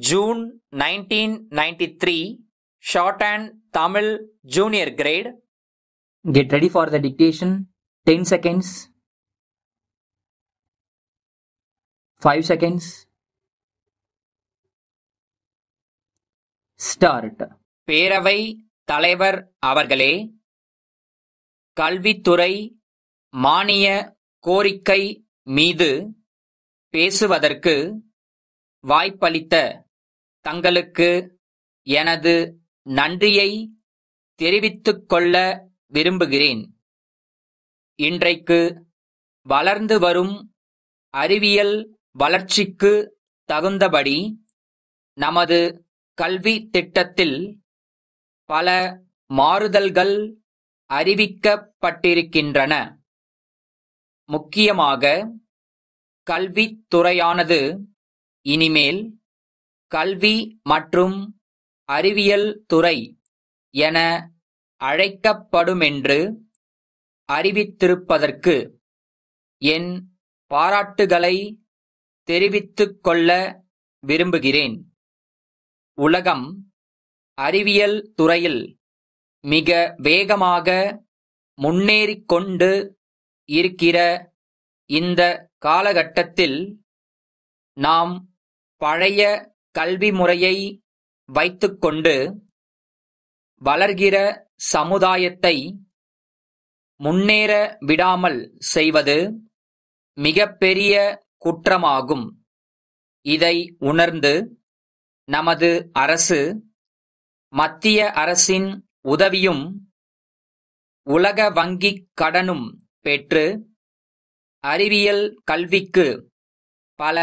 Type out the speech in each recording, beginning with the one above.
June 1993, Shorthand Tamil Junior Grade. Get ready for the dictation. 10 seconds. 5 seconds. Start. பேரவை தலைவர் அவர்களே, கல்வித்துறை மானிய கோரிக்கை மீது பேசுவதற்கு வாய்ப்பளித்த தங்களுக்கு எனது நன்றியை தெரிவித்துக் கொள்ள விரும்புகிறேன். இன்றைக்கு வளர்ந்து வரும் அறிவியல் வளர்ச்சிக்கு தகுந்தபடி நமது கல்வி திட்டத்தில் பல மாறுதல்கள் அறிவிக்கப்பட்டிருக்கின்றன. முக்கியமாக கல்வித்துறையானது இனிமேல் கல்வி மற்றும் அறிவியல் துறை என அழைக்கப்படுமென்று அறிவித்திருப்பதற்கு என் பாராட்டுகளை தெரிவித்துக் கொள்ள விரும்புகிறேன். உலகம் அறிவியல் துறையில் மிக வேகமாக முன்னேறிக் கொண்டு இருக்கிற இந்த காலகட்டத்தில் நாம் பழைய கல்வி முறையை வைத்துக்கொண்டு வளர்கிற சமுதாயத்தை முன்னேற விடாமல் செய்வது மிகப்பெரிய குற்றமாகும். இதை உணர்ந்து நமது அரசு மத்திய அரசின் உதவியும் உலக வங்கிக் கடனும் பெற்று அறிவியல் கல்விக்கு பல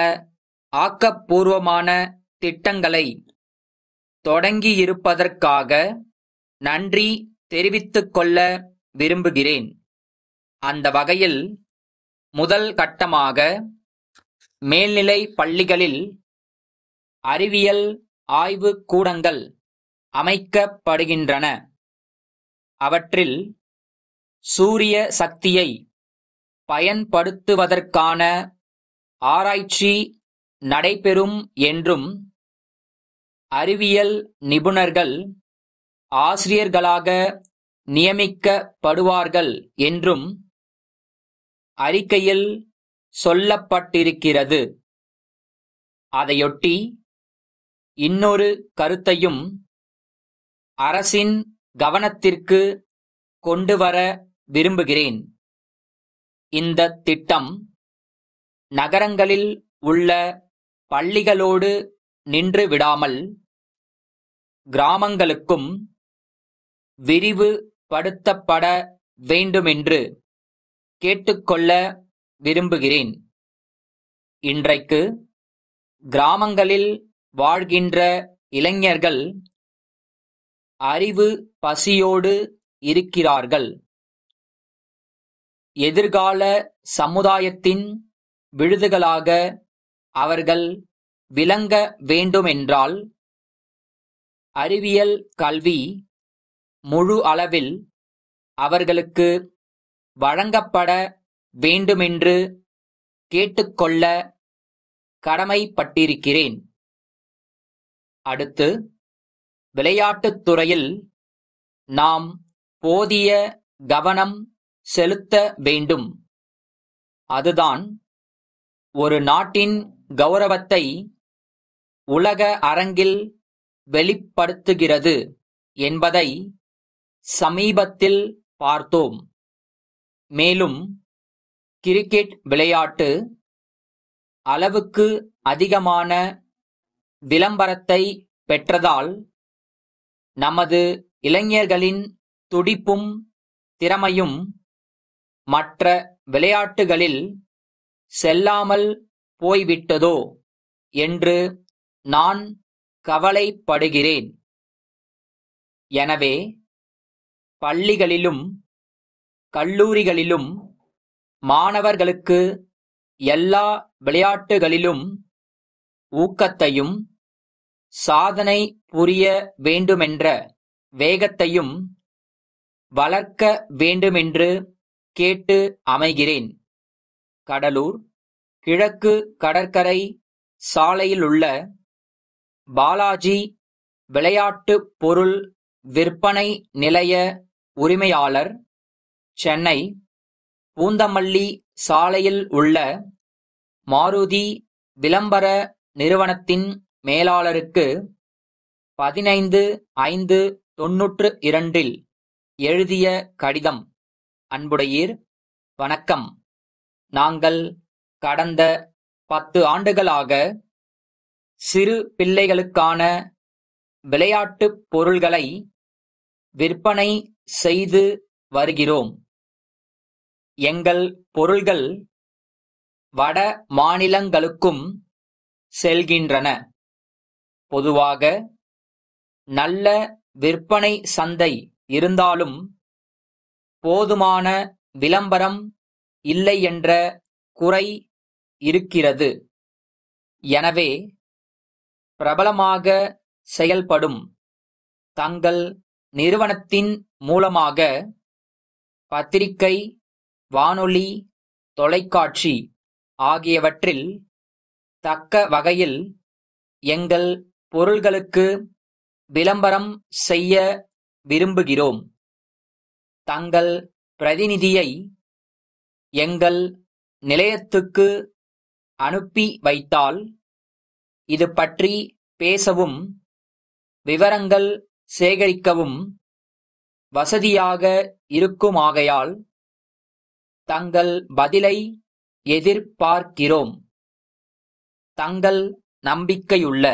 ஆக்கப்பூர்வமான திட்டங்களை தொடங்கியிருப்பதற்காக நன்றி தெரிவித்துக் கொள்ள விரும்புகிறேன். அந்த வகையில் முதல் கட்டமாக மேல்நிலை பள்ளிகளில் அறிவியல் ஆய்வு கூடங்கள் அமைக்கப்படுகின்றன. அவற்றில் சூரிய சக்தியை பயன்படுத்துவதற்கான ஆராய்ச்சி நடைபெறும் என்றும் அறிவியல் நிபுணர்கள் ஆசிரியர்களாக நியமிக்கப்படுவார்கள் என்றும் அறிக்கையில் சொல்லப்பட்டிருக்கிறது. அதையொட்டி இன்னொரு கருத்தையும் அரசின் கவனத்திற்கு கொண்டுவர விரும்புகிறேன். இந்த திட்டம் நகரங்களில் உள்ள பள்ளிகளோடு நின்று விடாமல் கிராமங்களுக்கும் விரிவுபடுத்தப்பட வேண்டுமென்று கேட்டுக்கொள்ள விரும்புகிறேன். இன்றைக்கு கிராமங்களில் வாழ்கின்ற இளைஞர்கள் அறிவு பசியோடு இருக்கிறார்கள். எதிர்கால சமுதாயத்தின் விழுதுகளாக அவர்கள் விளங்க வேண்டுமென்றால் அறிவியல் கல்வி முழு அளவில் அவர்களுக்கு வழங்கப்பட வேண்டுமென்று கேட்டுக்கொள்ள கடமைப்பட்டிருக்கிறேன். அடுத்து, விளையாட்டுத் துறையில் நாம் போதிய கவனம் செலுத்த வேண்டும். அதுதான் ஒரு நாட்டின் கௌரவத்தை உலக அரங்கில் வெளிப்படுத்துகிறது என்பதை சமீபத்தில் பார்த்தோம். மேலும் கிரிக்கெட் விளையாட்டு அளவுக்கு அதிகமான விளம்பரத்தை பெற்றதால் நமது இளைஞர்களின் துடிப்பும் திறமையும் மற்ற விளையாட்டுகளில் செல்லாமல் போய்விட்டதோ என்று நான் கவலைப்படுகிறேன். எனவே பள்ளிகளிலும் கல்லூரிகளிலும் மாணவர்களுக்கு எல்லா விளையாட்டுகளிலும் ஊக்கத்தையும் சாதனை புரிய வேண்டுமென்ற வேகத்தையும் வளர்க்க வேண்டுமென்று கேட்டு அமைகிறேன். கடலூர் கிழக்கு கடற்கரை சாலையிலுள்ள பாலாஜி விளையாட்டுப் பொருள் விற்பனை நிலைய உரிமையாளர், சென்னை, பூந்தமல்லி சாலையில் உள்ள மாருதி விளம்பர நிறுவனத்தின் மேலாளருக்கு 15/5/92 எழுதிய கடிதம். அன்புடையீர், வணக்கம். நாங்கள் கடந்த 10 ஆண்டுகளாக சிறு பிள்ளைகளுக்கான விளையாட்டுப் பொருள்களை விற்பனை செய்து வருகிறோம். எங்கள் பொருள்கள் வட மாநிலங்களுக்கும் செல்கின்றன. பொதுவாக நல்ல விற்பனை சந்தை இருந்தாலும் போதுமான விளம்பரம் இல்லை என்ற குறை இருக்கிறது. எனவே பிரபலமாக செயல்படும் தங்கள் நிறுவனத்தின் மூலமாக பத்திரிகை, வானொலி, தொலைக்காட்சி ஆகியவற்றில் தக்க வகையில் எங்கள் பொருள்களுக்கு விளம்பரம் செய்ய விரும்புகிறோம். தங்கள் பிரதிநிதியை எங்கள் நிலையத்துக்கு அனுப்பி வைத்தால் இது பற்றி பேசவும் விவரங்கள் சேகரிக்கவும் வசதியாக இருக்குமாகையால் தங்கள் பதிலை எதிர்பார்க்கிறோம். தங்கள் நம்பிக்கையுள்ள